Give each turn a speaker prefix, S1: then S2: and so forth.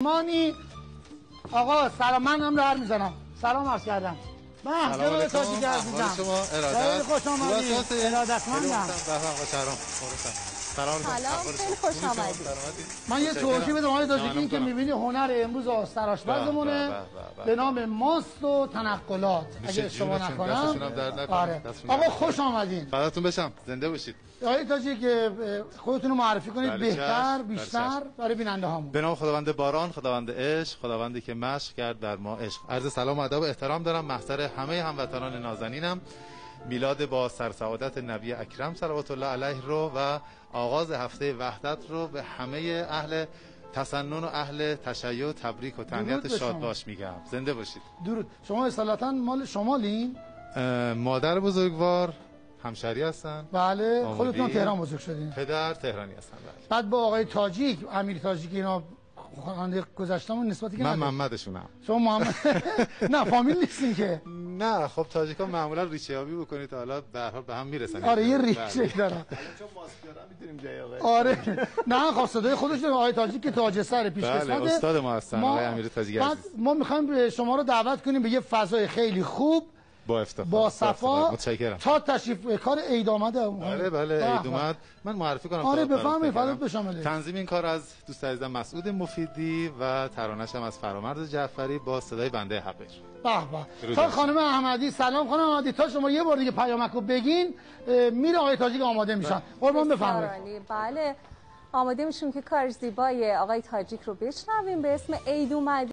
S1: مانی آقا سلام، من هم دار میزنم. سلام عرض کردم. من جناب تاجیک عزیزم خیلی خوش آمدید. ارادتمندم.
S2: سلام خیلی خوش آمدید.
S1: من یه توضیح بدم آقای تاجیکی. این که میبینی هنر امروز آسترآشپزمونه به نام ماست و تنقلات، اگه اشتباه نکنم. آره آقا خوش آمدین.
S3: فداتون بشم، زنده باشید.
S1: آقای تاجیک خودتون رو معرفی کنید بهتر بیشتر برای بیننده هامون.
S3: به نام خداوند باران، خداوند عشق، خداوندی که مشق کرد در ما عشق. عرض سلام و ادب و احترام دارم محضر همه هموطنان نازنینم. میلاد با سرسعادت نبی اکرم صلوات الله علیه رو و آغاز هفته وحدت رو به همه اهل تسنن و اهل تشیع تبریک و تهنیت شاد باش میگم. زنده باشید.
S1: درود. شما اصالتا مال شمالین؟
S3: مادر بزرگوار همشهری هستن.
S1: بله. خودتون تهران بزرگ شدین؟
S3: پدر تهرانی هستن. بله.
S1: بعد با آقای تاجیک، امیر تاجیک، اینا خواننده گذشته‌مون نسبتی که
S3: من
S1: نداره.
S3: محمدشونم.
S1: شما محمد نه فامیل نیستین که؟
S3: نه خب تاجیکا معمولا ریشه یابی بکنید تا حالا به هر حال به هم میرسن.
S1: آره یه ریشه دارن.
S4: چون ماسکارا می‌دونیم جای آقای.
S1: آره نه خب صدای خودش آقای تاجیک که تاج سر پیش
S3: بله
S1: قسمته.
S3: استاد ما هستن آقای امیر تاجیک عزیز.
S1: ما می‌خوایم شما رو دعوت کنیم به یه فضای خیلی خوب
S3: با افتخار
S1: با صفا.
S3: متشکرم.
S1: تا تشریف کار عید آمده.
S3: بله عید اومد. من معرفی کنم.
S1: آره بفهمید فدات بشم.
S3: تنظیم این کار از دوست عزیزم مسعود مفیدی و ترانه‌ش هم از فرامرز جعفری با صدای بنده حبر.
S1: به به. تا خانم احمدی سلام. خانم احمدی تا شما یه بار دیگه پیامکو بگین میره آقای تاجیک آماده میشن. قربان بفرمایید.
S2: بله آماده میشیم که کار زیبای آقای تاجیک رو بشنویم به اسم عید اومد.